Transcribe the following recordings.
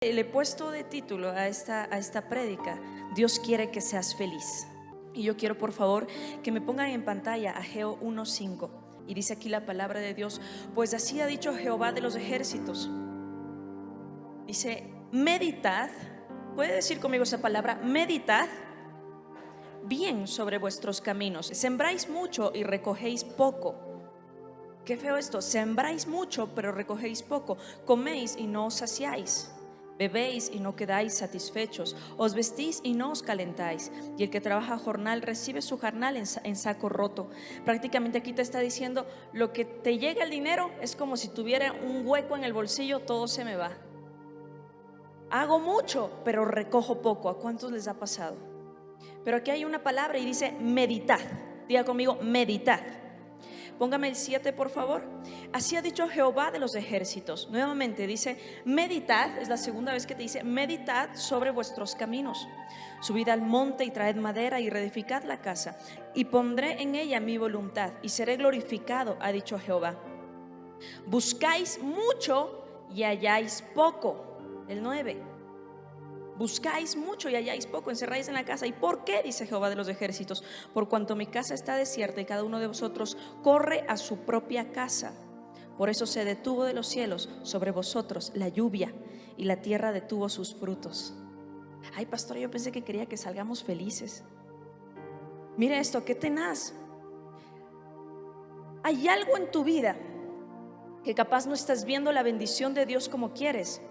Le he puesto de título a esta prédica: Dios quiere que seas feliz. Y yo quiero, por favor, que me pongan en pantalla Ageo 1:5. Y dice aquí la palabra de Dios: pues así ha dicho Jehová de los ejércitos. Dice: meditad. ¿Puede decir conmigo esa palabra? Meditad bien sobre vuestros caminos. Sembráis mucho y recogéis poco. Qué feo esto: sembráis mucho pero recogéis poco. Coméis y no os saciáis. Bebéis y no quedáis satisfechos. Os vestís y no os calentáis. Y el que trabaja jornal recibe su jornal en saco roto. Prácticamente aquí te está diciendo: lo que te llega el dinero es como si tuviera un hueco en el bolsillo. Todo se me va. Hago mucho pero recojo poco. ¿A cuántos les ha pasado? Pero aquí hay una palabra y dice meditad. Diga conmigo: meditad. Póngame el 7, por favor. Así ha dicho Jehová de los ejércitos. Nuevamente dice meditad. Es la segunda vez que te dice meditad sobre vuestros caminos. Subid al monte y traed madera y reedificad la casa, y pondré en ella mi voluntad y seré glorificado, ha dicho Jehová. Buscáis mucho y halláis poco. El 9. Buscáis mucho y halláis poco, encerráis en la casa. ¿Y por qué? Dice Jehová de los ejércitos: por cuanto mi casa está desierta y cada uno de vosotros corre a su propia casa. Por eso se detuvo de los cielos sobre vosotros la lluvia, y la tierra detuvo sus frutos. Ay, pastor, yo pensé que quería que salgamos felices. Mira esto, qué tenaz. Hay algo en tu vida que capaz no estás viendo la bendición de Dios como quieres.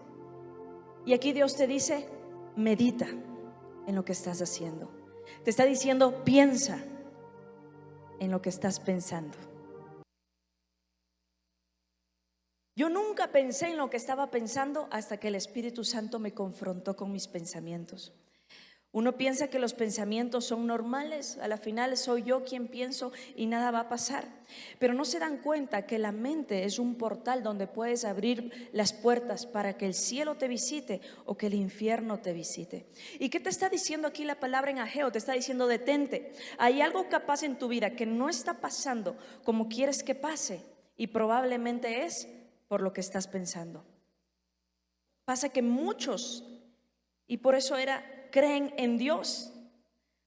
Y aquí Dios te dice: medita en lo que estás haciendo. Te está diciendo: piensa en lo que estás pensando. Yo nunca pensé en lo que estaba pensando hasta que el Espíritu Santo me confrontó con mis pensamientos. Uno piensa que los pensamientos son normales. A la final soy yo quien pienso y nada va a pasar. Pero no se dan cuenta que la mente es un portal donde puedes abrir las puertas para que el cielo te visite o que el infierno te visite. ¿Y qué te está diciendo aquí la palabra en Ageo? Te está diciendo: detente. Hay algo capaz en tu vida que no está pasando como quieres que pase, y probablemente es por lo que estás pensando. Pasa que muchos, y por eso creen en Dios.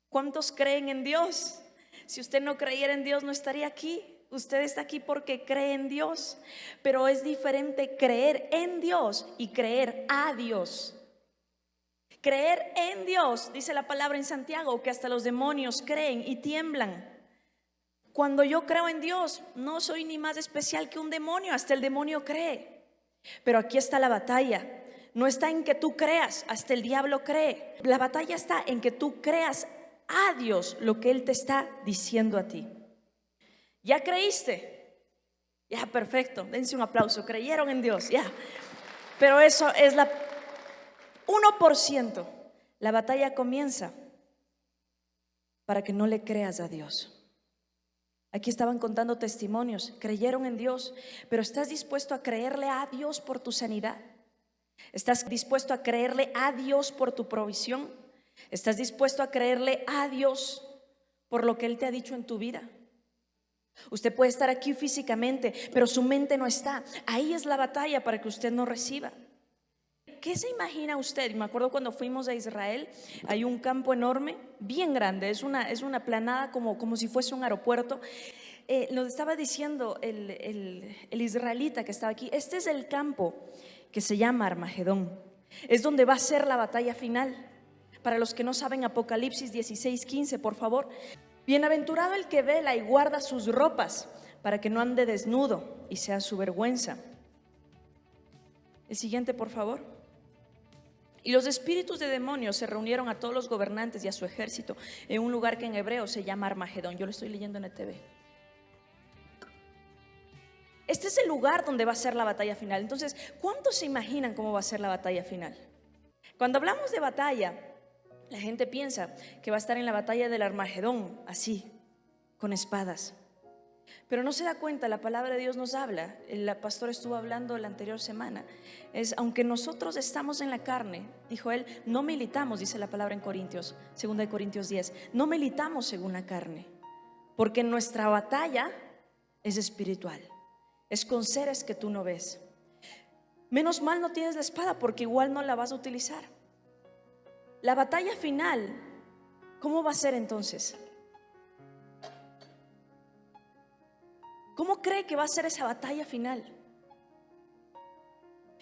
¿Cuántos creen en Dios? Si usted no creyera en Dios, no estaría aquí. Usted está aquí porque cree en Dios. Pero es diferente creer en Dios y creer a Dios. Creer en Dios, dice la palabra en Santiago, que hasta los demonios creen y tiemblan. Cuando yo creo en Dios, no soy ni más especial que un demonio. Hasta el demonio cree. Pero aquí está la batalla. No está en que tú creas, hasta el diablo cree. La batalla está en que tú creas a Dios lo que Él te está diciendo a ti. ¿Ya creíste? Ya, perfecto, dense un aplauso. Creyeron en Dios, ya. Pero eso es la 1%. La batalla comienza para que no le creas a Dios. Aquí estaban contando testimonios. Creyeron en Dios, pero ¿estás dispuesto a creerle a Dios por tu sanidad? ¿Estás dispuesto a creerle a Dios por tu provisión? ¿Estás dispuesto a creerle a Dios por lo que Él te ha dicho en tu vida? Usted puede estar aquí físicamente, pero su mente no está. Ahí es la batalla para que usted no reciba. ¿Qué se imagina usted? Me acuerdo cuando fuimos a Israel, hay un campo enorme, bien grande, es una planada como si fuese un aeropuerto. Nos estaba diciendo el israelita que estaba aquí: este es el campo que se llama Armagedón. Es donde va a ser la batalla final. Para los que no saben, Apocalipsis 16:15, por favor. Bienaventurado el que vela y guarda sus ropas, para que no ande desnudo y sea su vergüenza. El siguiente, por favor. Y los espíritus de demonios se reunieron a todos los gobernantes y a su ejército en un lugar que en hebreo se llama Armagedón. Yo lo estoy leyendo en el TV. Este es el lugar donde va a ser la batalla final. Entonces, ¿cuántos se imaginan cómo va a ser la batalla final? Cuando hablamos de batalla, la gente piensa que va a estar en la batalla del Armagedón, así, con espadas. Pero no se da cuenta, la palabra de Dios nos habla. El pastor estuvo hablando la anterior semana. Aunque nosotros estamos en la carne, dijo él, no militamos, dice la palabra en Corintios, 2 Corintios 10, no militamos según la carne, porque nuestra batalla es espiritual. Es con seres que tú no ves. Menos mal no tienes la espada, porque igual no la vas a utilizar. La batalla final, ¿cómo va a ser entonces? ¿Cómo cree que va a ser esa batalla final?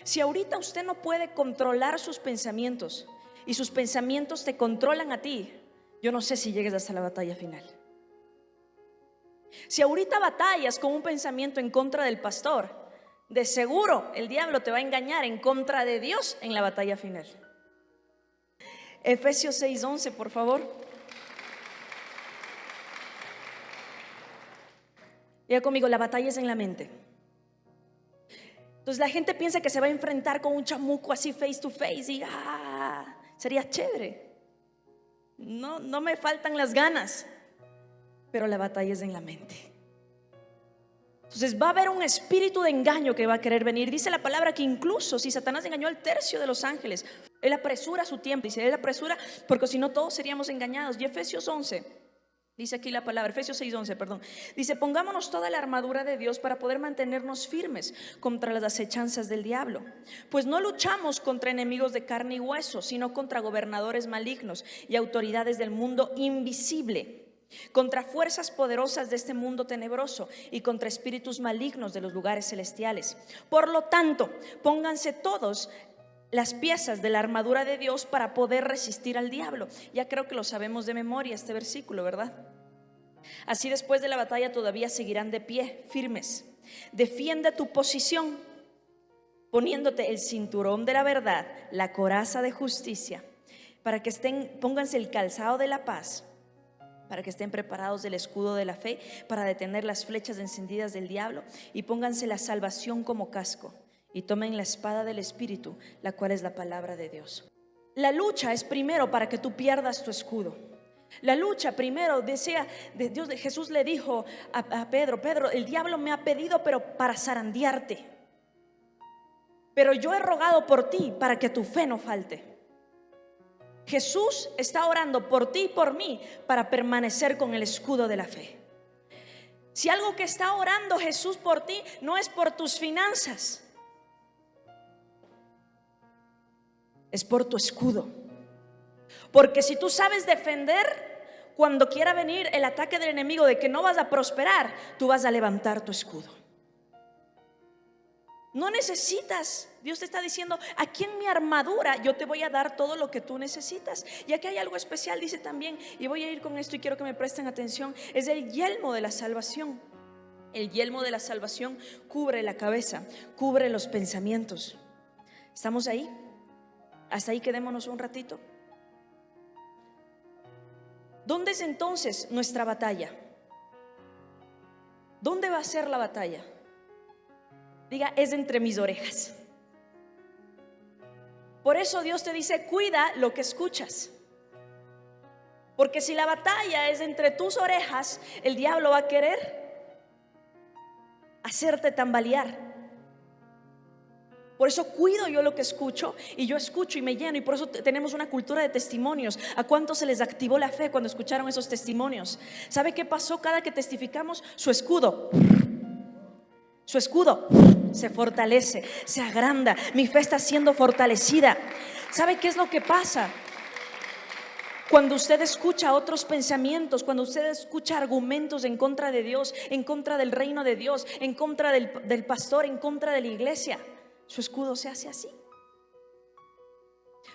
Si ahorita usted no puede controlar sus pensamientos y sus pensamientos te controlan a ti, yo no sé si llegues hasta la batalla final. Si ahorita batallas con un pensamiento en contra del pastor, de seguro el diablo te va a engañar en contra de Dios en la batalla final. Efesios 6:11, por favor. Diga conmigo, la batalla es en la mente. Entonces la gente piensa que se va a enfrentar con un chamuco así face to face y sería chévere. No me faltan las ganas, pero la batalla es en la mente. Entonces va a haber un espíritu de engaño que va a querer venir. Dice la palabra que incluso si Satanás engañó al tercio de los ángeles, él apresura su tiempo. Dice, él apresura porque si no todos seríamos engañados. Y Efesios 11, dice aquí la palabra, Efesios 6:11, perdón. Dice, pongámonos toda la armadura de Dios para poder mantenernos firmes contra las acechanzas del diablo. Pues no luchamos contra enemigos de carne y hueso, sino contra gobernadores malignos y autoridades del mundo invisible, contra fuerzas poderosas de este mundo tenebroso y contra espíritus malignos de los lugares celestiales. Por lo tanto, pónganse todos las piezas de la armadura de Dios para poder resistir al diablo. Ya creo que lo sabemos de memoria este versículo, ¿verdad? Así después de la batalla todavía seguirán de pie, firmes. Defiende tu posición, poniéndote el cinturón de la verdad, la coraza de justicia, para que pónganse el calzado de la paz, para que estén preparados del escudo de la fe, para detener las flechas encendidas del diablo, y pónganse la salvación como casco, y tomen la espada del Espíritu, la cual es la palabra de Dios. La lucha es primero para que tú pierdas tu escudo. La lucha primero decía de Dios. Jesús le dijo a Pedro, Pedro, el diablo me ha pedido pero para zarandearte, pero yo he rogado por ti para que tu fe no falte. Jesús está orando por ti y por mí para permanecer con el escudo de la fe. Si algo que está orando Jesús por ti no es por tus finanzas, es por tu escudo. Porque si tú sabes defender, cuando quiera venir el ataque del enemigo de que no vas a prosperar, tú vas a levantar tu escudo. No necesitas, Dios te está diciendo, aquí en mi armadura yo te voy a dar todo lo que tú necesitas. Y aquí hay algo especial, dice también, y voy a ir con esto y quiero que me presten atención, es el yelmo de la salvación. El yelmo de la salvación cubre la cabeza, cubre los pensamientos. ¿Estamos ahí? Hasta ahí quedémonos un ratito. ¿Dónde es entonces nuestra batalla? ¿Dónde va a ser la batalla? Diga, es entre mis orejas. Por eso Dios te dice, cuida lo que escuchas. Porque si la batalla es entre tus orejas, el diablo va a querer hacerte tambalear. Por eso cuido yo lo que escucho, y yo escucho y me lleno. Y por eso tenemos una cultura de testimonios. ¿A cuántos se les activó la fe cuando escucharon esos testimonios? ¿Sabe qué pasó cada que testificamos? Su escudo se fortalece, se agranda. Mi fe está siendo fortalecida. ¿Sabe qué es lo que pasa? Cuando usted escucha otros pensamientos, cuando usted escucha argumentos en contra de Dios, en contra del reino de Dios, en contra del pastor, en contra de la iglesia, su escudo se hace así.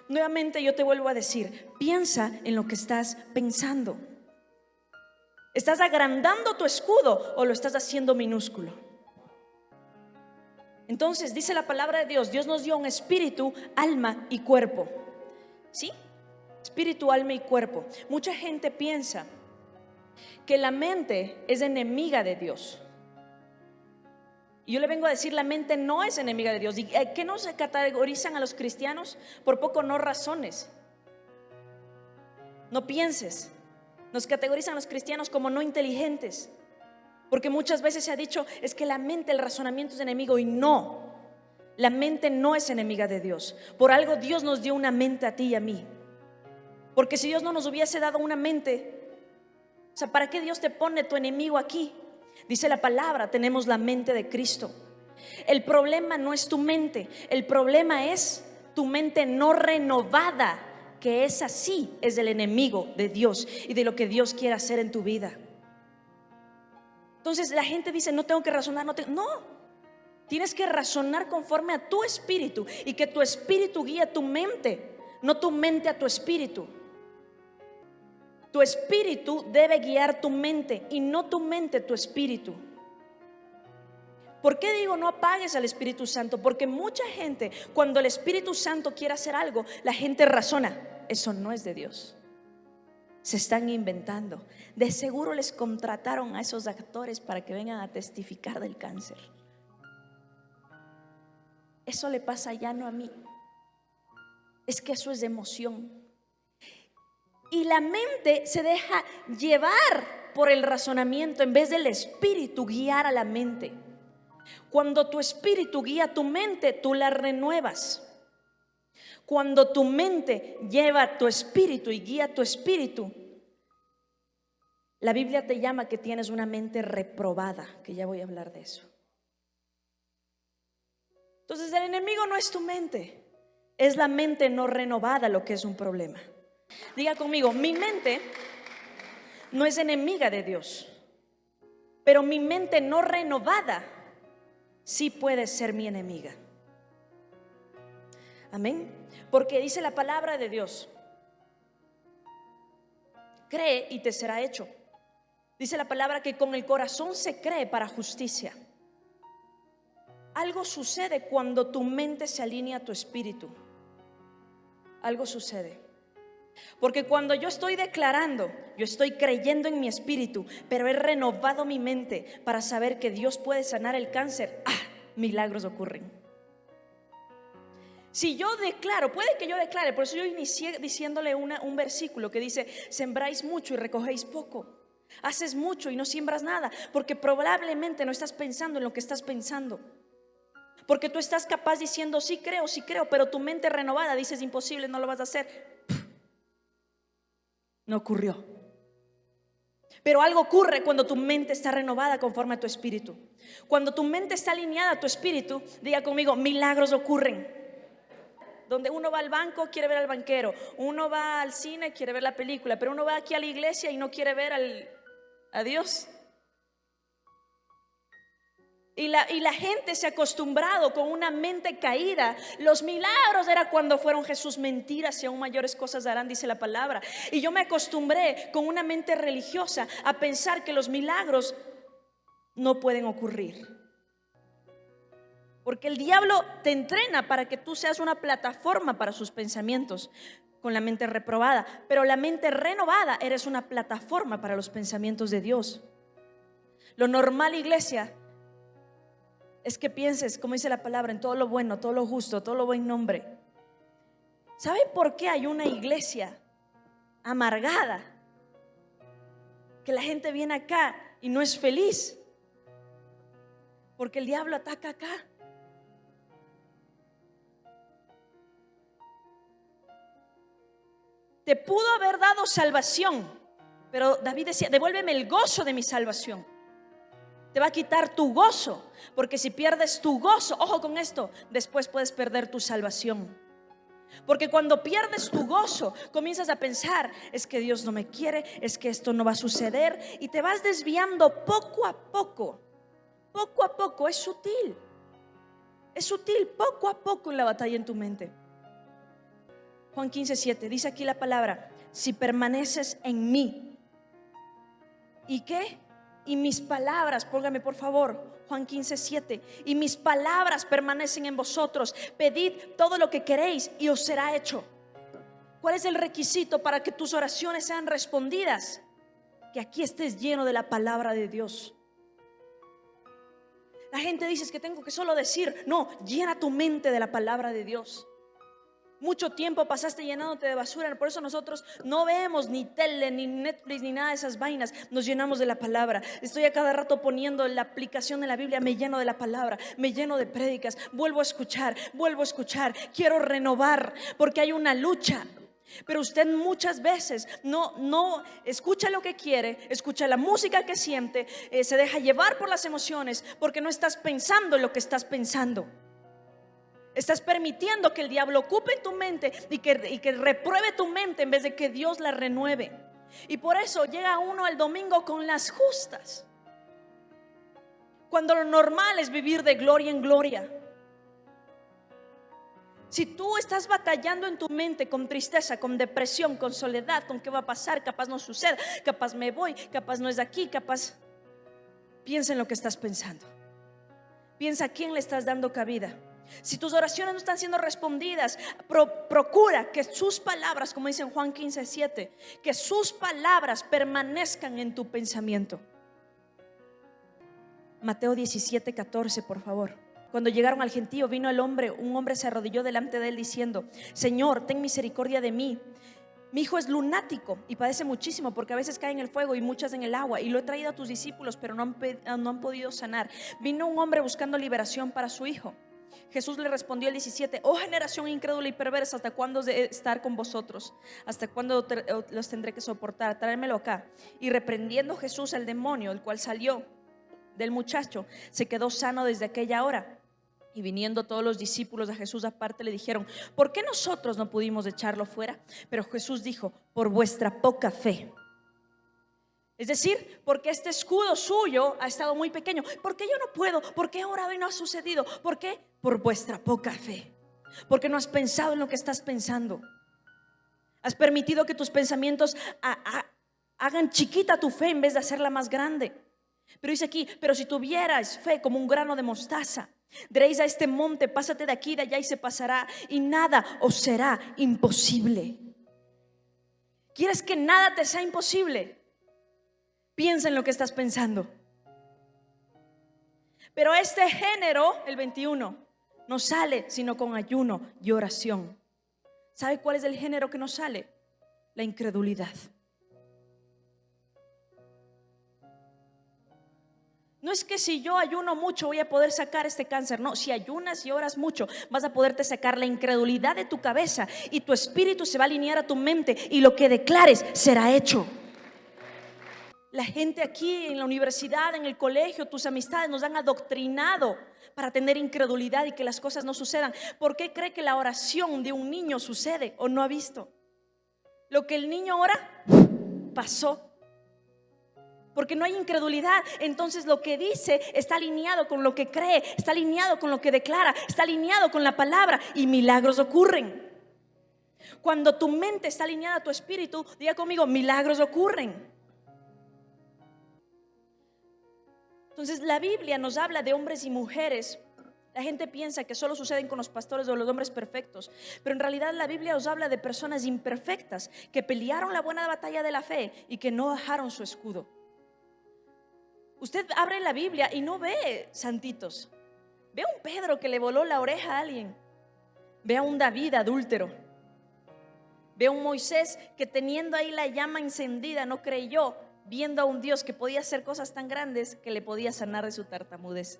Nuevamente yo te vuelvo a decir, piensa en lo que estás pensando. ¿Estás agrandando tu escudo o lo estás haciendo minúsculo? Entonces dice la palabra de Dios, Dios nos dio un espíritu, alma y cuerpo. ¿Sí? Espíritu, alma y cuerpo. Mucha gente piensa que la mente es enemiga de Dios. Y yo le vengo a decir, la mente no es enemiga de Dios. ¿Y qué nos categorizan a los cristianos? Por poco no razones, no pienses. Nos categorizan a los cristianos como no inteligentes, porque muchas veces se ha dicho, es que la mente, el razonamiento es enemigo. Y no, la mente no es enemiga de Dios. Por algo Dios nos dio una mente a ti y a mí. Porque si Dios no nos hubiese dado una mente, o sea, ¿para qué Dios te pone tu enemigo aquí? Dice la palabra, tenemos la mente de Cristo. El problema no es tu mente, el problema es tu mente no renovada, que esa sí es el enemigo de Dios y de lo que Dios quiere hacer en tu vida. Entonces la gente dice, no tengo que razonar, no, tienes que razonar conforme a tu espíritu y que tu espíritu guíe a tu mente, no tu mente a tu espíritu. Tu espíritu debe guiar tu mente y no tu mente tu espíritu. ¿Por qué digo no apagues al Espíritu Santo? Porque mucha gente, cuando el Espíritu Santo quiere hacer algo, la gente razona, eso no es de Dios. Se están inventando. De seguro les contrataron a esos actores para que vengan a testificar del cáncer. Eso le pasa ya no a mí. Es que eso es de emoción. Y la mente se deja llevar por el razonamiento en vez del espíritu guiar a la mente. Cuando tu espíritu guía tu mente, tú la renuevas. Cuando tu mente lleva tu espíritu y guía tu espíritu, la Biblia te llama que tienes una mente reprobada, que ya voy a hablar de eso. Entonces el enemigo no es tu mente, es la mente no renovada lo que es un problema. Diga conmigo, mi mente no es enemiga de Dios, pero mi mente no renovada sí puede ser mi enemiga. Amén. Porque dice la palabra de Dios, cree y te será hecho. Dice la palabra que con el corazón se cree para justicia. Algo sucede cuando tu mente se alinea a tu espíritu. Algo sucede. Porque cuando yo estoy declarando, yo estoy creyendo en mi espíritu, pero he renovado mi mente para saber que Dios puede sanar el cáncer. Milagros ocurren. Si yo declaro, puede que yo declare, por eso yo inicié diciéndole un versículo que dice: sembráis mucho y recogéis poco. Haces mucho y no siembras nada, porque probablemente no estás pensando en lo que estás pensando. Porque tú estás capaz diciendo sí creo, pero tu mente renovada dices imposible, no lo vas a hacer. No ocurrió. Pero algo ocurre cuando tu mente está renovada conforme a tu espíritu. Cuando tu mente está alineada a tu espíritu, diga conmigo, milagros ocurren. Donde uno va al banco quiere ver al banquero, uno va al cine quiere ver la película, pero uno va aquí a la iglesia y no quiere ver a Dios. Y la gente se ha acostumbrado con una mente caída. Los milagros era cuando fueron Jesús, mentiras y aún mayores cosas harán, dice la palabra. Y yo me acostumbré con una mente religiosa a pensar que los milagros no pueden ocurrir. Porque el diablo te entrena para que tú seas una plataforma para sus pensamientos con la mente reprobada. Pero la mente renovada eres una plataforma para los pensamientos de Dios. Lo normal, iglesia, es que pienses, como dice la palabra, en todo lo bueno, todo lo justo, todo lo buen nombre. ¿Sabe por qué hay una iglesia amargada? Que la gente viene acá y no es feliz. Porque el diablo ataca acá. Te pudo haber dado salvación, pero David decía: devuélveme el gozo de mi salvación. Te va a quitar tu gozo, porque si pierdes tu gozo, ojo con esto, después puedes perder tu salvación. Porque cuando pierdes tu gozo, comienzas a pensar: es que Dios no me quiere, es que esto no va a suceder, y te vas desviando poco a poco. Poco a poco, es sutil, poco a poco en la batalla en tu mente. Juan 15:7 dice aquí la palabra: si permaneces en mí, ¿y qué? Y mis palabras, póngame por favor, Juan 15:7, y mis palabras permanecen en vosotros. Pedid todo lo que queréis y os será hecho. ¿Cuál es el requisito para que tus oraciones sean respondidas? Que aquí estés lleno de la palabra de Dios. La gente dice: es que tengo que solo decir. No, llena tu mente de la palabra de Dios. Mucho tiempo pasaste llenándote de basura. Por eso nosotros no vemos ni tele, ni Netflix, ni nada de esas vainas. Nos llenamos de la palabra. Estoy a cada rato poniendo la aplicación de la Biblia. Me lleno de la palabra, me lleno de prédicas. Vuelvo a escuchar. Quiero renovar, porque hay una lucha. Pero usted muchas veces no escucha lo que quiere, escucha la música que siente, se deja llevar por las emociones, porque no estás pensando en lo que estás pensando. Estás permitiendo que el diablo ocupe tu mente y que repruebe tu mente en vez de que Dios la renueve. Y por eso llega uno el domingo con las justas, cuando lo normal es vivir de gloria en gloria. Si tú estás batallando en tu mente con tristeza, con depresión, con soledad, con qué va a pasar, capaz no suceda, capaz me voy, capaz no es de aquí, capaz, piensa en lo que estás pensando. Piensa a quién le estás dando cabida. Si tus oraciones no están siendo respondidas, procura que sus palabras, como dice en Juan 15:7, que sus palabras permanezcan en tu pensamiento. Mateo 17:14, por favor. Cuando llegaron al gentío, vino un hombre se arrodilló delante de él diciendo: Señor, ten misericordia de mí. Mi hijo es lunático y padece muchísimo, porque a veces cae en el fuego y muchas en el agua, y lo he traído a tus discípulos, pero no han podido sanar. Vino un hombre buscando liberación para su hijo. Jesús le respondió el 17: Oh generación incrédula y perversa, ¿hasta cuándo de estar con vosotros? ¿Hasta cuándo los tendré que soportar? Tráemelo acá. Y reprendiendo Jesús al demonio, el cual salió del muchacho, se quedó sano desde aquella hora. Y viniendo todos los discípulos de Jesús aparte, le dijeron: ¿por qué nosotros no pudimos echarlo fuera? Pero Jesús dijo: por vuestra poca fe. Es decir, porque este escudo suyo ha estado muy pequeño. ¿Por qué yo no puedo? ¿Por qué he orado y no ha sucedido? ¿Por qué? Por vuestra poca fe. Porque no has pensado en lo que estás pensando. Has permitido que tus pensamientos hagan chiquita tu fe en vez de hacerla más grande. Pero dice aquí: pero si tuvieras fe como un grano de mostaza, diréis a este monte: pásate de aquí y de allá, y se pasará, y nada os será imposible. ¿Quieres que nada te sea imposible? Piensa en lo que estás pensando. Pero este género, el 21, no sale sino con ayuno y oración. ¿Sabe cuál es el género que no sale? La incredulidad. No es que si yo ayuno mucho voy a poder sacar este cáncer. No, si ayunas y oras mucho, vas a poderte sacar la incredulidad de tu cabeza, y tu espíritu se va a alinear a tu mente, y lo que declares será hecho. La gente aquí en la universidad, en el colegio, tus amistades nos han adoctrinado para tener incredulidad y que las cosas no sucedan. ¿Por qué cree que la oración de un niño sucede o no ha visto? Lo que el niño ora, pasó. Porque no hay incredulidad. Entonces lo que dice está alineado con lo que cree, está alineado con lo que declara, está alineado con la palabra, y milagros ocurren. Cuando tu mente está alineada a tu espíritu, diga conmigo: milagros ocurren. Entonces la Biblia nos habla de hombres y mujeres. La gente piensa que solo suceden con los pastores o los hombres perfectos, pero en realidad la Biblia nos habla de personas imperfectas que pelearon la buena batalla de la fe y que no bajaron su escudo. Usted abre la Biblia y no ve santitos. Ve a un Pedro que le voló la oreja a alguien. Ve a un David adúltero. Ve a un Moisés que, teniendo ahí la llama encendida, no creyó, viendo a un Dios que podía hacer cosas tan grandes que le podía sanar de su tartamudez.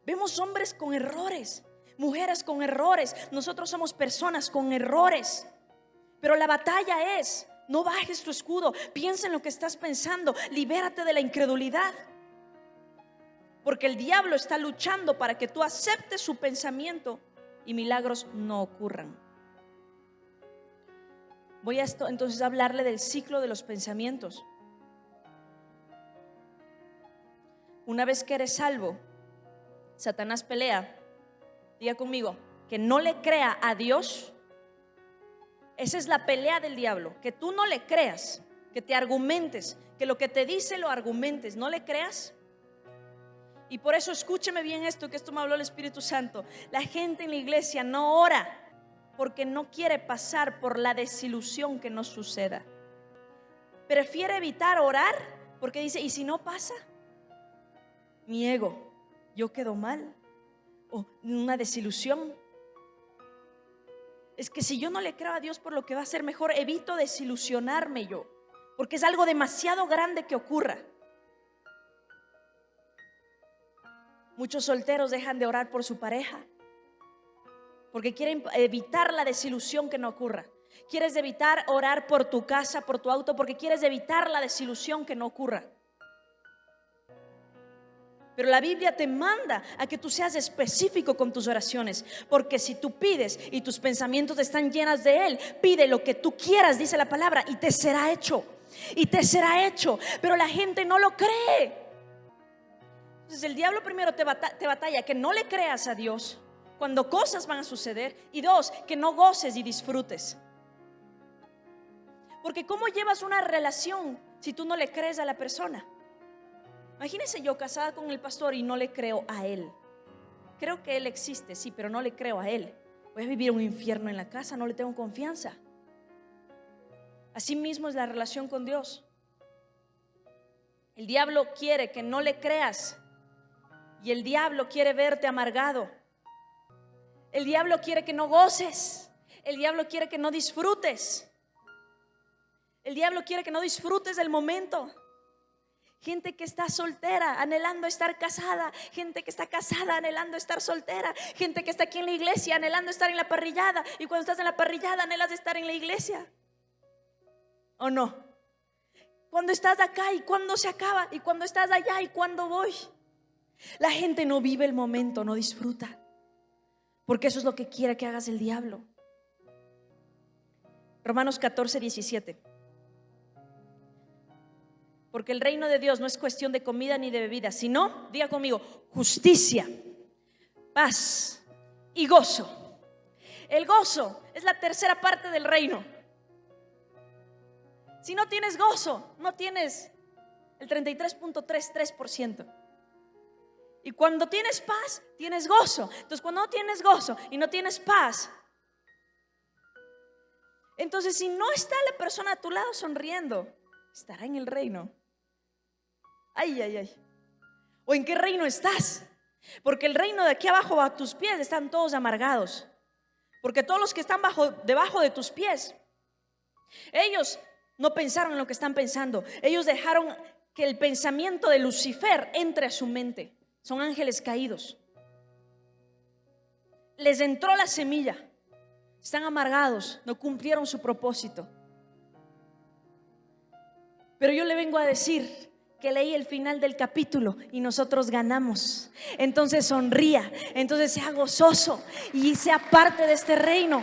Vemos hombres con errores, mujeres con errores. Nosotros somos personas con errores. Pero la batalla es: no bajes tu escudo, piensa en lo que estás pensando, libérate de la incredulidad. Porque el diablo está luchando para que tú aceptes su pensamiento y milagros no ocurran. Voy a entonces hablarle del ciclo de los pensamientos. Una vez que eres salvo, Satanás pelea. Diga conmigo: que no le crea a Dios. Esa es la pelea del diablo, que tú no le creas, que te argumentes, que lo que te dice lo argumentes, no le creas. Y por eso escúcheme bien esto, que esto me habló el Espíritu Santo. La gente en la iglesia no ora porque no quiere pasar por la desilusión que no suceda. Prefiere evitar orar porque dice: ¿y si no pasa? Mi ego, yo quedo mal, o una desilusión. Es que si yo no le creo a Dios por lo que va a ser mejor, evito desilusionarme yo, porque es algo demasiado grande que ocurra. Muchos solteros dejan de orar por su pareja porque quiere evitar la desilusión que no ocurra. Quieres evitar orar por tu casa, por tu auto, porque quieres evitar la desilusión que no ocurra. Pero la Biblia te manda a que tú seas específico con tus oraciones, porque si tú pides y tus pensamientos están llenos de Él, pide lo que tú quieras, dice la palabra, y te será hecho. Y te será hecho. Pero la gente no lo cree. Entonces el diablo primero te batalla que no le creas a Dios cuando cosas van a suceder, y dos, que no goces y disfrutes. Porque ¿cómo llevas una relación si tú no le crees a la persona? Imagínense yo casada con el pastor y no le creo a él. Creo que él existe, sí, pero no le creo a él. Voy a vivir un infierno en la casa, no le tengo confianza. Así mismo es la relación con Dios. El diablo quiere que no le creas, y el diablo quiere verte amargado. El diablo quiere que no goces. El diablo quiere que no disfrutes. El diablo quiere que no disfrutes del momento. Gente que está soltera anhelando estar casada, gente que está casada anhelando estar soltera, gente que está aquí en la iglesia anhelando estar en la parrillada, y cuando estás en la parrillada anhelas estar en la iglesia. ¿O no? Cuando estás acá y cuando se acaba, y cuando estás allá y cuando voy. La gente no vive el momento, no disfruta, porque eso es lo que quiere que hagas el diablo. Romanos 14:17. Porque el reino de Dios no es cuestión de comida ni de bebida, sino, diga conmigo, justicia, paz y gozo. El gozo es la tercera parte del reino. Si no tienes gozo, no tienes el 33.33%. Y cuando tienes paz, tienes gozo. Entonces cuando no tienes gozo y no tienes paz, entonces si no está la persona a tu lado sonriendo, estará en el reino. Ay, ay, ay. ¿O en qué reino estás? Porque el reino de aquí abajo a tus pies están todos amargados. Porque todos los que están debajo de tus pies, ellos no pensaron en lo que están pensando. Ellos dejaron que el pensamiento de Lucifer entre a su mente. Son ángeles caídos. Les entró la semilla. Están amargados, no cumplieron su propósito. Pero yo le vengo a decir que leí el final del capítulo y nosotros ganamos. Entonces sonría, entonces sea gozoso y sea parte de este reino.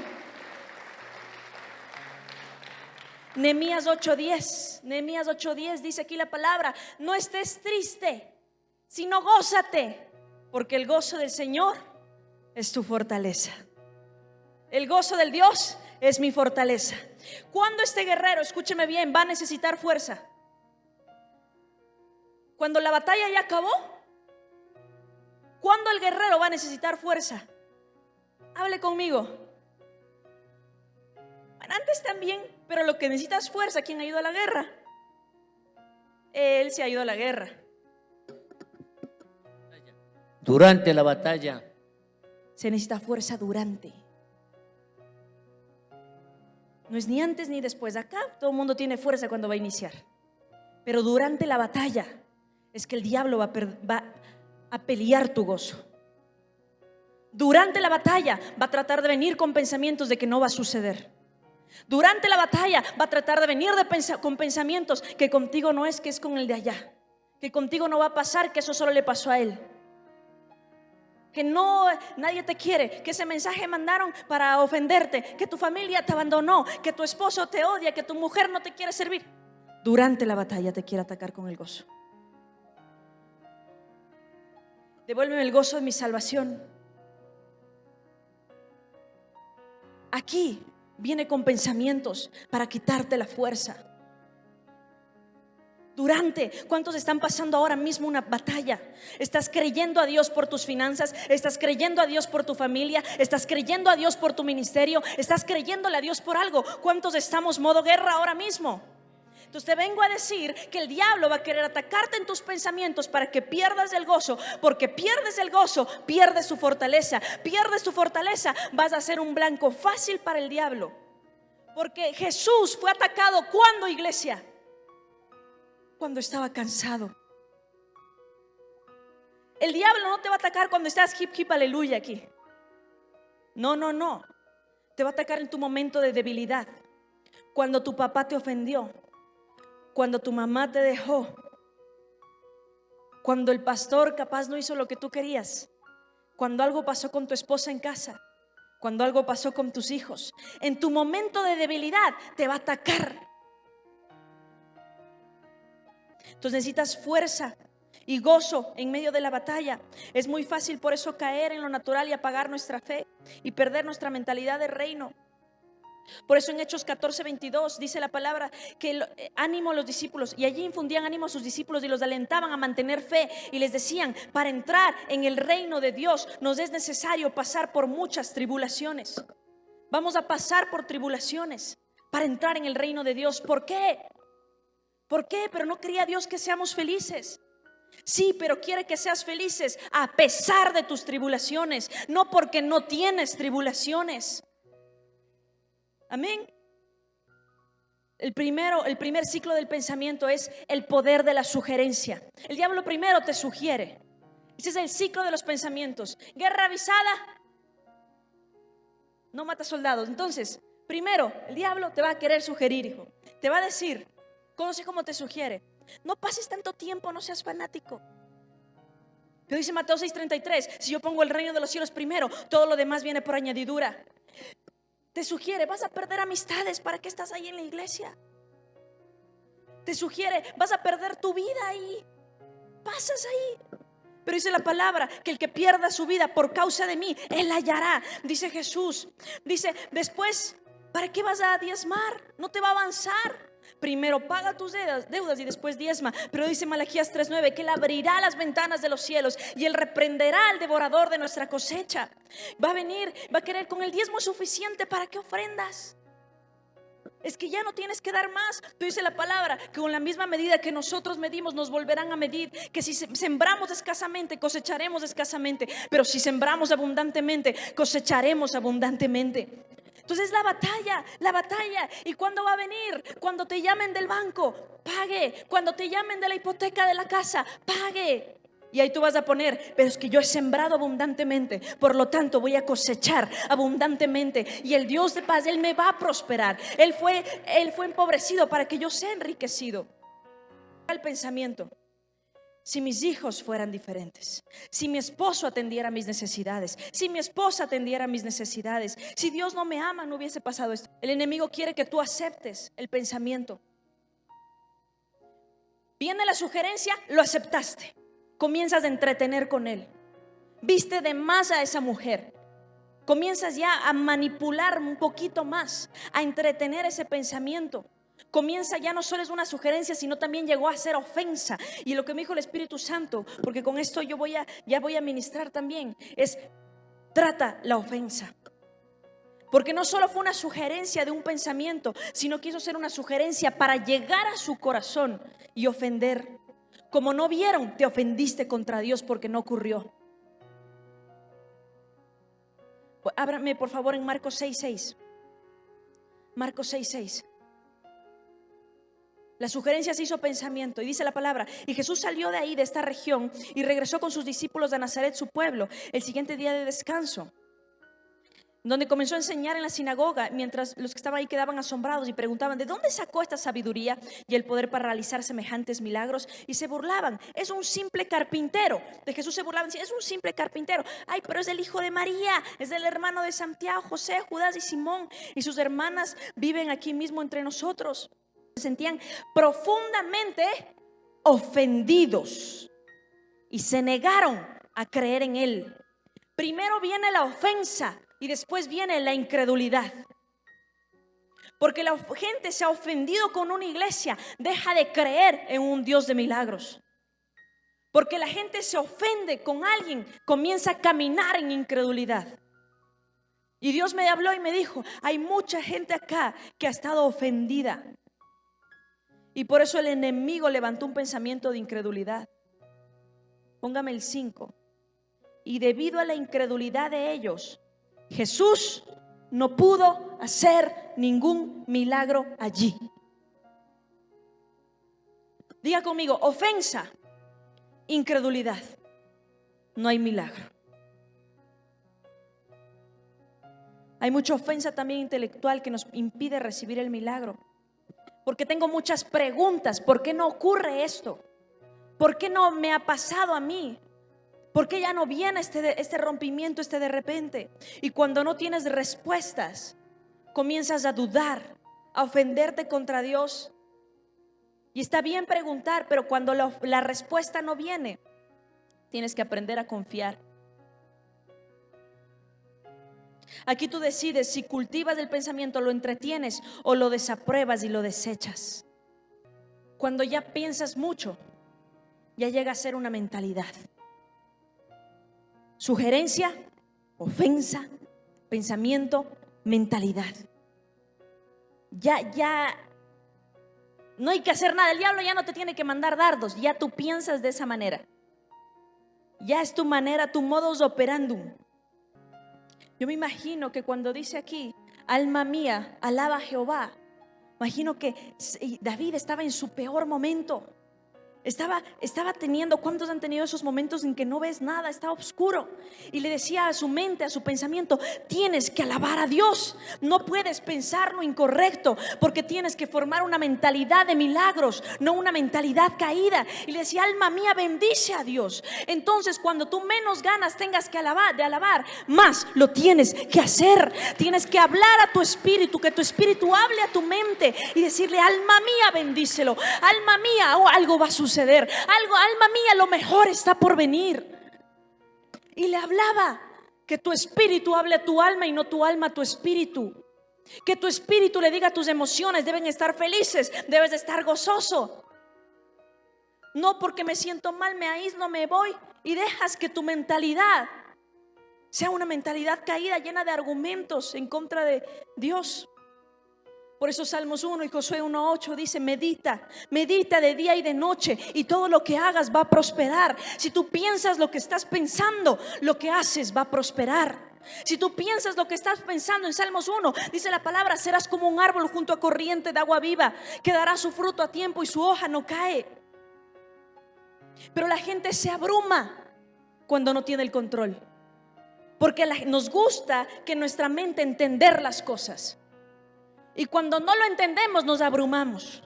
Nehemías 8:10 dice aquí la palabra: no estés triste, sino gózate, porque el gozo del Señor es tu fortaleza. El gozo del Dios es mi fortaleza. Cuando este guerrero, escúcheme bien, va a necesitar fuerza. Cuando la batalla ya acabó. Cuando el guerrero va a necesitar fuerza. Hable conmigo. Bueno, antes también, pero lo que necesita es fuerza. ¿Quién ha ido a la guerra? Él se ha ido a la guerra. Durante la batalla. Se necesita fuerza durante. No es ni antes ni después. Acá todo el mundo tiene fuerza cuando va a iniciar. Pero durante la batalla es que el diablo va a pelear tu gozo. Durante la batalla va a tratar de venir con pensamientos de que no va a suceder. Durante la batalla va a tratar de venir con pensamientos que contigo no es, que es con el de allá. Que contigo no va a pasar, que eso solo le pasó a él. Que no, nadie te quiere, que ese mensaje mandaron para ofenderte, que tu familia te abandonó, que tu esposo te odia, que tu mujer no te quiere servir. Durante la batalla te quiere atacar con el gozo. Devuélveme el gozo de mi salvación. Aquí viene con pensamientos para quitarte la fuerza. Durante, ¿cuántos están pasando ahora mismo una batalla? Estás creyendo a Dios por tus finanzas, estás creyendo a Dios por tu familia, estás creyendo a Dios por tu ministerio, estás creyéndole a Dios por algo. ¿Cuántos estamos modo guerra ahora mismo? Entonces te vengo a decir que el diablo va a querer atacarte en tus pensamientos para que pierdas el gozo, porque pierdes el gozo, pierdes su fortaleza. Pierdes tu fortaleza, vas a ser un blanco fácil para el diablo. Porque Jesús fue atacado ¿cuándo, iglesia? Cuando estaba cansado. El diablo no te va a atacar cuando estás hip hip aleluya aquí. No. Te va a atacar en tu momento de debilidad. Cuando tu papá te ofendió, cuando tu mamá te dejó, cuando el pastor capaz no hizo lo que tú querías, cuando algo pasó con tu esposa en casa, cuando algo pasó con tus hijos. En tu momento de debilidad te va a atacar. Entonces necesitas fuerza y gozo en medio de la batalla. Es muy fácil por eso caer en lo natural y apagar nuestra fe y perder nuestra mentalidad de reino. Por eso en Hechos 14:22 dice la palabra que ánimo a los discípulos, y allí infundían ánimo a sus discípulos y los alentaban a mantener fe, y les decían: para entrar en el reino de Dios nos es necesario pasar por muchas tribulaciones. Vamos a pasar por tribulaciones para entrar en el reino de Dios. ¿Por qué? ¿Por qué? Pero no quería Dios que seamos felices. Sí, pero quiere que seas felices a pesar de tus tribulaciones, no porque no tienes tribulaciones. Amén. El primer ciclo del pensamiento es el poder de la sugerencia. El diablo primero te sugiere. Ese es el ciclo de los pensamientos. Guerra avisada no mata soldados. Entonces, primero, el diablo te va a querer sugerir, hijo. Te va a decir, conoce cómo te sugiere: no pases tanto tiempo, no seas fanático. Pero dice Mateo 6:33, si yo pongo el reino de los cielos primero, todo lo demás viene por añadidura. Te sugiere, vas a perder amistades, ¿para qué estás ahí en la iglesia? Te sugiere, vas a perder tu vida ahí, pasas ahí. Pero dice la palabra que el que pierda su vida por causa de mí, él la hallará, dice Jesús. Dice, después, ¿para qué vas a diezmar? No te va a avanzar. Primero paga tus deudas y después diezma. Pero dice Malaquías 3:9 que Él abrirá las ventanas de los cielos y Él reprenderá al devorador de nuestra cosecha. Va a venir, va a querer con el diezmo suficiente para que ofrendas. Es que ya no tienes que dar más. Pero dice la palabra que con la misma medida que nosotros medimos nos volverán a medir. Que si sembramos escasamente, cosecharemos escasamente. Pero si sembramos abundantemente, cosecharemos abundantemente. Entonces la batalla. ¿Y cuándo va a venir? Cuando te llamen del banco, pague. Cuando te llamen de la hipoteca de la casa, pague. Y ahí tú vas a poner, pero es que yo he sembrado abundantemente, por lo tanto voy a cosechar abundantemente. Y el Dios de paz, Él me va a prosperar. Él fue empobrecido para que yo sea enriquecido. El pensamiento: si mis hijos fueran diferentes, si mi esposo atendiera mis necesidades, si mi esposa atendiera mis necesidades, si Dios no me ama, no hubiese pasado esto. El enemigo quiere que tú aceptes el pensamiento. Viene la sugerencia, lo aceptaste. Comienzas a entretener con él. Viste de más a esa mujer. Comienzas ya a manipular un poquito más, a entretener ese pensamiento. Comienza, ya no solo es una sugerencia, sino también llegó a ser ofensa. Y lo que me dijo el Espíritu Santo, porque con esto yo voy a ministrar también, es: trata la ofensa. Porque no solo fue una sugerencia de un pensamiento, sino quiso ser una sugerencia para llegar a su corazón y ofender. Como no vieron, te ofendiste contra Dios porque no ocurrió. Ábrame por favor en Marcos 6:6. Marcos 6:6. La sugerencia se hizo pensamiento. Y dice la palabra: y Jesús salió de ahí, de esta región, y regresó con sus discípulos a Nazaret, su pueblo, el siguiente día de descanso, donde comenzó a enseñar en la sinagoga, mientras los que estaban ahí quedaban asombrados y preguntaban: ¿de dónde sacó esta sabiduría y el poder para realizar semejantes milagros? Y se burlaban: es un simple carpintero. De Jesús se burlaban: es un simple carpintero. Ay, pero es el hijo de María, es el hermano de Santiago, José, Judas y Simón, y sus hermanas viven aquí mismo entre nosotros. Se sentían profundamente ofendidos y se negaron a creer en él. Primero viene la ofensa y después viene la incredulidad. Porque la gente se ha ofendido con una iglesia, deja de creer en un Dios de milagros. Porque la gente se ofende con alguien, comienza a caminar en incredulidad. Y Dios me habló y me dijo: hay mucha gente acá que ha estado ofendida. Y por eso el enemigo levantó un pensamiento de incredulidad. Póngame el 5. Y debido a la incredulidad de ellos, Jesús no pudo hacer ningún milagro allí. Diga conmigo: ofensa, incredulidad, no hay milagro. Hay mucha ofensa también intelectual que nos impide recibir el milagro. Porque tengo muchas preguntas. ¿Por qué no ocurre esto? ¿Por qué no me ha pasado a mí? ¿Por qué ya no viene este rompimiento, de repente? Y cuando no tienes respuestas, comienzas a dudar, a ofenderte contra Dios. Y está bien preguntar, pero cuando la respuesta no viene, tienes que aprender a confiar. Aquí tú decides si cultivas el pensamiento, lo entretienes o lo desapruebas y lo desechas. Cuando ya piensas mucho, ya llega a ser una mentalidad. Sugerencia, ofensa, pensamiento, mentalidad. Ya no hay que hacer nada. El diablo ya no te tiene que mandar dardos. Ya tú piensas de esa manera. Ya es tu manera, tu modus operandum. Yo me imagino que cuando dice aquí, alma mía, alaba a Jehová, imagino que David estaba en su peor momento. Estaba teniendo, ¿cuántos han tenido esos momentos en que no ves nada, está oscuro? Y le decía a su mente, a su pensamiento, tienes que alabar a Dios, no puedes pensar lo incorrecto, porque tienes que formar una mentalidad de milagros, no una mentalidad caída. Y le decía, alma mía, bendice a Dios. Entonces cuando tú menos ganas tengas que alabar, más lo tienes que hacer. Tienes que hablar a tu espíritu, que tu espíritu hable a tu mente y decirle, alma mía, bendícelo, alma mía, algo va a suceder. Alma mía, lo mejor está por venir. Y le hablaba, que tu espíritu hable a tu alma y no tu alma a tu espíritu. Que tu espíritu le diga a tus emociones, deben estar felices, debes de estar gozoso. No porque me siento mal, me aíslo, me voy y dejas que tu mentalidad sea una mentalidad caída, llena de argumentos en contra de Dios. Por eso Salmos 1 y Josué 1:8 dice, medita de día y de noche y todo lo que hagas va a prosperar. Si tú piensas lo que estás pensando, lo que haces va a prosperar. Si tú piensas lo que estás pensando, en Salmos 1 dice la palabra, serás como un árbol junto a corriente de agua viva, que dará su fruto a tiempo y su hoja no cae. Pero la gente se abruma cuando no tiene el control, porque nos gusta que nuestra mente entender las cosas. Y cuando no lo entendemos nos abrumamos.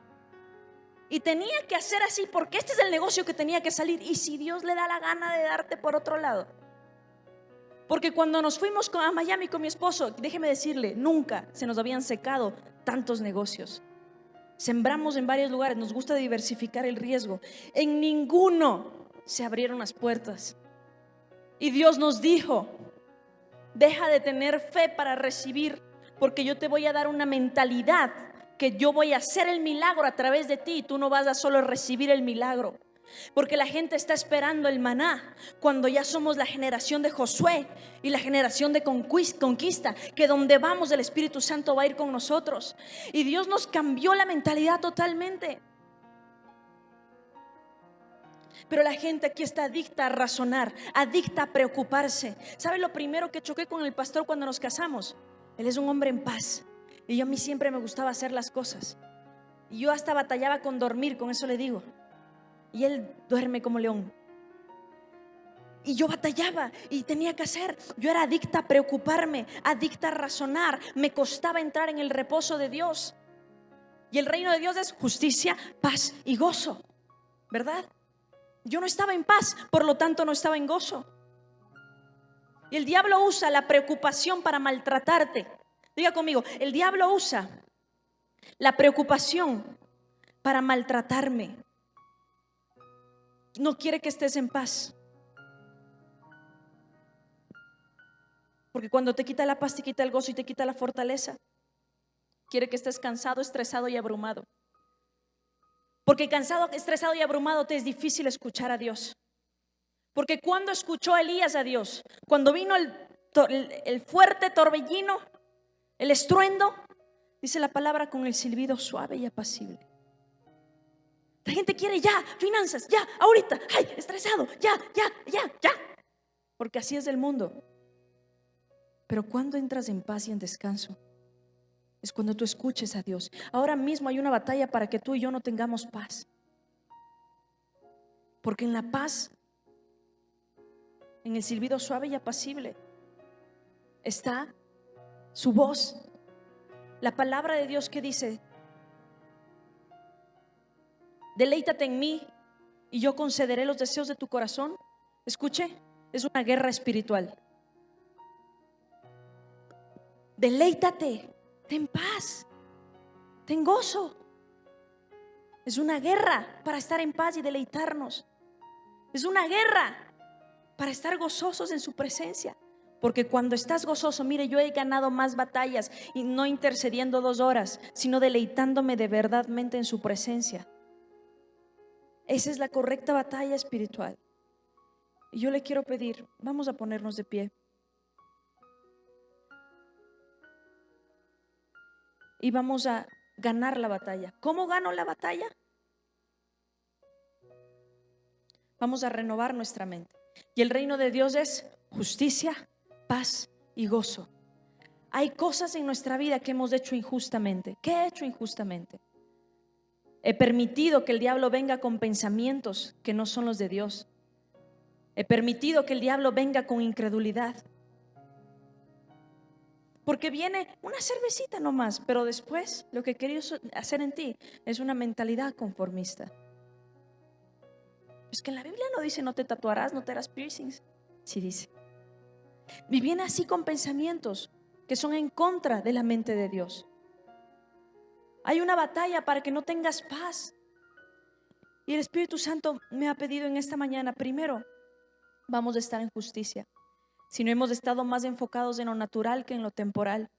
Y tenía que hacer así porque este es el negocio que tenía que salir. Y si Dios le da la gana de darte por otro lado. Porque cuando nos fuimos a Miami con mi esposo, déjeme decirle, nunca se nos habían secado tantos negocios. Sembramos en varios lugares, nos gusta diversificar el riesgo. En ninguno se abrieron las puertas. Y Dios nos dijo, deja de tener fe para recibir, porque yo te voy a dar una mentalidad que yo voy a hacer el milagro a través de ti y tú no vas a solo recibir el milagro. Porque la gente está esperando el maná, cuando ya somos la generación de Josué y la generación de conquista, que donde vamos el Espíritu Santo va a ir con nosotros. Y Dios nos cambió la mentalidad totalmente. Pero la gente aquí está adicta a razonar, adicta a preocuparse. ¿Sabe lo primero que choqué con el pastor cuando nos casamos? Él es un hombre en paz. Y a mí siempre me gustaba hacer las cosas. Y yo hasta batallaba con dormir, con eso le digo. Y él duerme como león. Y yo batallaba y tenía que hacer. Yo era adicta a preocuparme, adicta a razonar. Me costaba entrar en el reposo de Dios. Y el reino de Dios es justicia, paz y gozo, ¿verdad? Yo no estaba en paz, por lo tanto no estaba en gozo. Y el diablo usa la preocupación para maltratarte. Diga conmigo, el diablo usa la preocupación para maltratarme. No quiere que estés en paz. Porque cuando te quita la paz, te quita el gozo y te quita la fortaleza. Quiere que estés cansado, estresado y abrumado. Porque cansado, estresado y abrumado te es difícil escuchar a Dios. Porque cuando escuchó Elías a Dios, cuando vino el fuerte torbellino, el estruendo, dice la palabra, con el silbido suave y apacible. La gente quiere ya, finanzas, ya, ahorita, ay, estresado, ya. Porque así es el mundo. Pero cuando entras en paz y en descanso, es cuando tú escuches a Dios. Ahora mismo hay una batalla para que tú y yo no tengamos paz. Porque en la paz, en el silbido suave y apacible, está su voz. La palabra de Dios que dice: deleítate en mí y yo concederé los deseos de tu corazón. Escuche, es una guerra espiritual. Deleítate, ten paz, ten gozo. Es una guerra para estar en paz y deleitarnos. Es una guerra para estar gozosos en su presencia. Porque cuando estás gozoso, mire, yo he ganado más batallas, y no intercediendo 2 horas, sino deleitándome de verdadmente en su presencia. Esa es la correcta batalla espiritual. Y yo le quiero pedir, vamos a ponernos de pie. Y vamos a ganar la batalla. ¿Cómo gano la batalla? Vamos a renovar nuestra mente. Y el reino de Dios es justicia, paz y gozo. Hay cosas en nuestra vida que hemos hecho injustamente. ¿Qué he hecho injustamente? He permitido que el diablo venga con pensamientos que no son los de Dios. He permitido que el diablo venga con incredulidad. Porque viene una cervecita nomás, pero después lo que he querido hacer en ti es una mentalidad conformista. Es que en la Biblia no dice no te tatuarás, no te harás piercings. Sí dice. Y viene así con pensamientos que son en contra de la mente de Dios. Hay una batalla para que no tengas paz. Y el Espíritu Santo me ha pedido en esta mañana, primero, vamos a estar en justicia. Si no hemos estado más enfocados en lo natural que en lo temporal.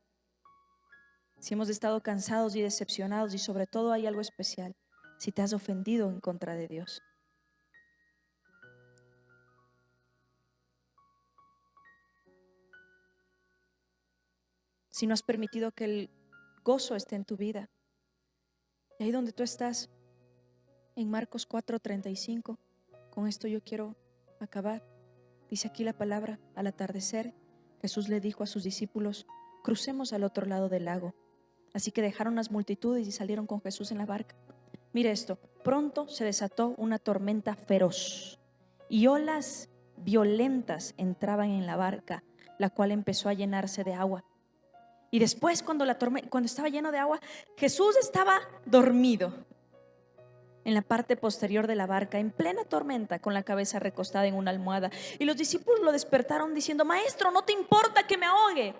Si hemos estado cansados y decepcionados, y sobre todo hay algo especial, si te has ofendido en contra de Dios. Si no has permitido que el gozo esté en tu vida. Y ahí donde tú estás, en Marcos 4:35, con esto yo quiero acabar. Dice aquí la palabra: al atardecer, Jesús le dijo a sus discípulos: crucemos al otro lado del lago. Así que dejaron las multitudes y salieron con Jesús en la barca. Mire esto: pronto se desató una tormenta feroz y olas violentas entraban en la barca, la cual empezó a llenarse de agua. Y después, cuando estaba lleno de agua, Jesús estaba dormido en la parte posterior de la barca, en plena tormenta, con la cabeza recostada en una almohada. Y los discípulos lo despertaron diciendo: maestro, ¿no te importa que me ahogue?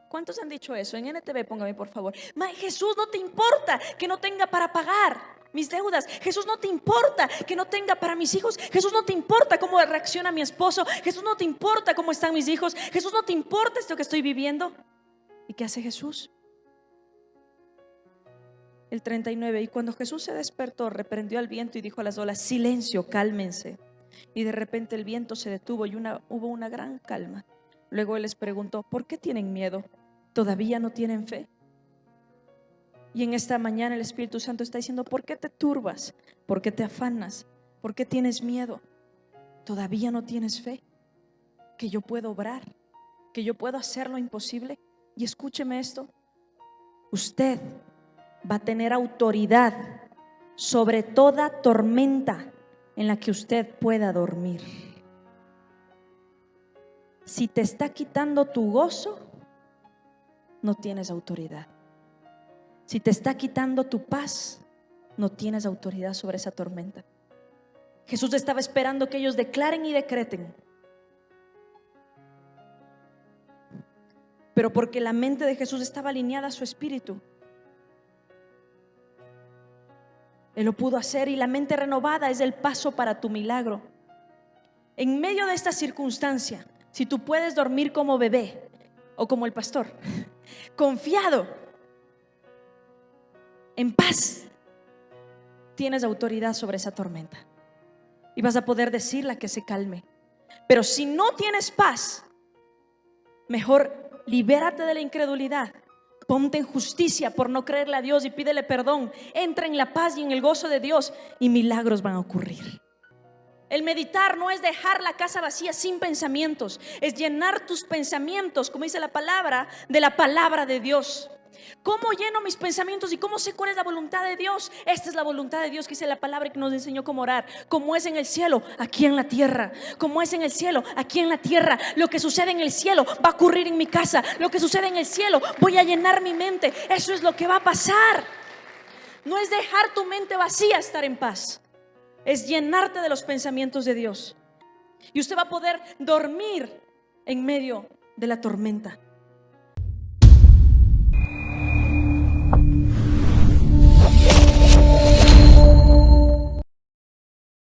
¿Cuántos han dicho eso? En NTV póngame por favor: Jesús, ¿no te importa que no tenga para pagar mis deudas? Jesús, ¿no te importa que no tenga para mis hijos? Jesús, ¿no te importa cómo reacciona mi esposo? Jesús, ¿no te importa cómo están mis hijos? Jesús, ¿no te importa esto que estoy viviendo? ¿Y qué hace Jesús? El 39: y cuando Jesús se despertó, reprendió al viento y dijo a las olas: silencio, cálmense. Y de repente el viento se detuvo y hubo una gran calma. Luego él les preguntó: ¿por qué tienen miedo? ¿Todavía no tienen fe? Y en esta mañana el Espíritu Santo está diciendo: ¿por qué te turbas? ¿Por qué te afanas? ¿Por qué tienes miedo? ¿Todavía no tienes fe? Que yo puedo obrar, que yo puedo hacer lo imposible. Y escúcheme esto: usted va a tener autoridad sobre toda tormenta en la que usted pueda dormir. Si te está quitando tu gozo, no tienes autoridad. Si te está quitando tu paz, no tienes autoridad sobre esa tormenta. Jesús estaba esperando que ellos declaren y decreten. Pero porque la mente de Jesús estaba alineada a su espíritu, Él lo pudo hacer. Y la mente renovada es el paso para tu milagro. En medio de esta circunstancia, si tú puedes dormir como bebé o como el pastor, confiado, en paz, tienes autoridad sobre esa tormenta y vas a poder decirle que se calme. Pero si no tienes paz, mejor libérate de la incredulidad, ponte en justicia por no creerle a Dios y pídele perdón. Entra en la paz y en el gozo de Dios y milagros van a ocurrir. El meditar no es dejar la casa vacía sin pensamientos, es llenar tus pensamientos, como dice la palabra, de la palabra de Dios. ¿Cómo lleno mis pensamientos y cómo sé cuál es la voluntad de Dios? Esta es la voluntad de Dios que dice la palabra y que nos enseñó cómo orar. Como es en el cielo, aquí en la tierra. Como es en el cielo, aquí en la tierra. Lo que sucede en el cielo va a ocurrir en mi casa. Lo que sucede en el cielo, voy a llenar mi mente. Eso es lo que va a pasar. No es dejar tu mente vacía, estar en paz. Es llenarte de los pensamientos de Dios. Y usted va a poder dormir en medio de la tormenta.